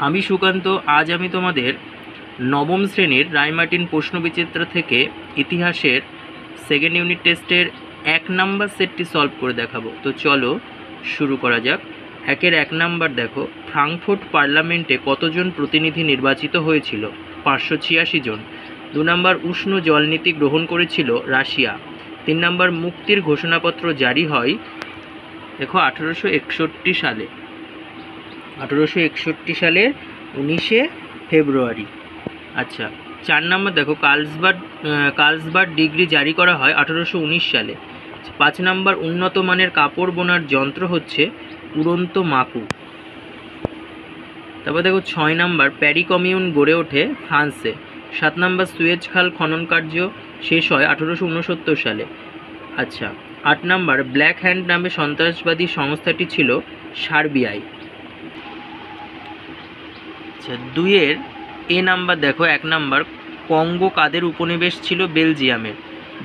আমি সুকান্ত। আজ আমি তোমাদের নবম শ্রেণীর রায়মার্টিন প্রশ্নবিচিত্র থেকে ইতিহাসের সেকেন্ড ইউনিট টেস্টের 1 নাম্বার সেটটি সলভ করে দেখাবো। তো চলো শুরু করা যাক। 1 নাম্বার দেখো, ফ্রাঙ্কফুর্ট পার্লামেন্টে কতজন প্রতিনিধি নির্বাচিত হয়েছিল? 586 জন। 2 নাম্বার, উষ্ণ জলনীতি গ্রহণ করেছিল রাশিয়া। 3 নাম্বার, মুক্তির ঘোষণাপত্র জারি হয় দেখো 1861 সালে। 1861 সালের 19শে ফেব্রুয়ারি। আচ্ছা, 4 নাম্বার দেখো, কার্লসবার্গ ডিগ্রি জারি করা হয় 1819 সালে। 5 নাম্বার, উন্নত মানের কাপড় বোনার যন্ত্র হচ্ছে উড়ন্ত মাকু। তারপর দেখো 6 নাম্বার, প্যারি কমিউন গড়ে ওঠে ফ্রান্সে। 7 নাম্বার, সুয়েজ খাল খনন কার্য শেষ হয় 1869 সালে। আচ্ছা, 8 নাম্বার, ব্ল্যাক হ্যান্ড নামে সন্ত্রাসবাদী সংস্থাটি ছিল সার্বিয়ায়। আচ্ছা, 2 এ নাম্বার দেখো, 1 নাম্বার, কঙ্গো কাদের উপনিবেশ ছিল? বেলজিয়ামের।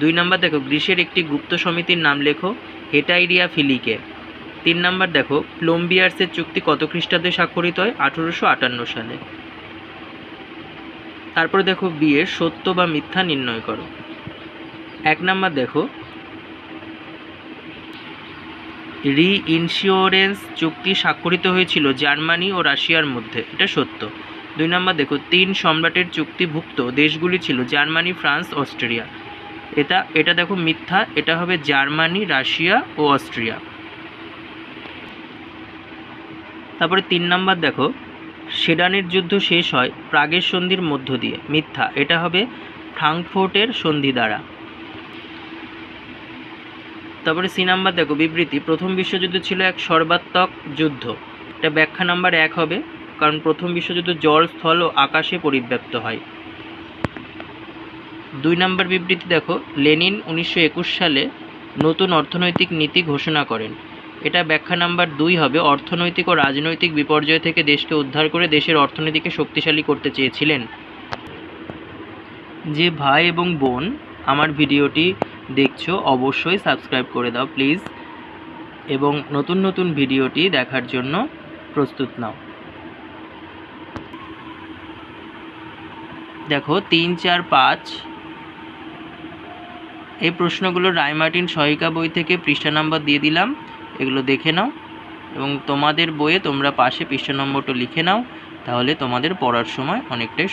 2 নাম্বার দেখো, গ্রিসের একটি গুপ্ত সমিতির নাম লেখো, হেটাইরিয়া ফিলিকে। 3 নাম্বার দেখো, প্লম্বিয়ার্সের চুক্তি কত খ্রিস্টাব্দে স্বাক্ষরিত হয়? 1858 সালে। তারপরে দেখো বিয়ের সত্য বা মিথ্যা নির্ণয় করো। 1 নাম্বার দেখো, রি-ইন্স্যুরেন্স চুক্তি স্বাক্ষরিত হয়েছিল জার্মানি ও রাশিয়ার মধ্যে, এটা সত্য। 2 নাম্বার দেখো, 3 সম্রাটের চুক্তিভুক্ত দেশগুলি ছিল জার্মানি, ফ্রান্স, অস্ট্রিয়া। এটা দেখো মিথ্যা, এটা হবে জার্মানি, রাশিয়া ও অস্ট্রিয়া। তারপরে 3 নাম্বার দেখো, সেডানের যুদ্ধ শেষ হয় প্রাগের সন্ধির মধ্য দিয়ে, মিথ্যা, এটা হবে ফ্রাঙ্কফুর্টের সন্ধি দ্বারা। তারপরে সি নাম্বার দেখো, বিবৃতি, প্রথম বিশ্বযুদ্ধ ছিল এক সর্বাত্মক যুদ্ধ, এটা ব্যাখ্যা নাম্বার 1 হবে, কারণ প্রথম বিশ্বযুদ্ধ জল, স্থল ও আকাশে পরিব্যাপ্ত হয়। 2 নাম্বার বিবৃতি দেখো, লেনিন 1921 সালে নতুন অর্থনৈতিক নীতি ঘোষণা করেন, এটা ব্যাখ্যা নাম্বার 2 হবে, অর্থনৈতিক ও রাজনৈতিক বিপর্যয় থেকে দেশকে উদ্ধার করে দেশের অর্থনীতিকে শক্তিশালী করতে চেয়েছিলেন। যে ভাই এবং বোন আমার ভিডিওটি দেখছো অবশ্যই সাবস্ক্রাইব করে দাও প্লিজ, এবং নতুন নতুন ভিডিওটি দেখার জন্য প্রস্তুত নাও। দেখো 3, 4, 5 এই প্রশ্নগুলো রায়মার্টিন সহায়িকা বই থেকে পৃষ্ঠা নাম্বার দিয়ে দিলাম, এগুলো দেখে নাও এবং তোমাদের বইয়ে তোমরা পাশে পৃষ্ঠা নম্বরটা লিখে নাও, তাহলে তোমাদের পড়ার সময় অনেকটাই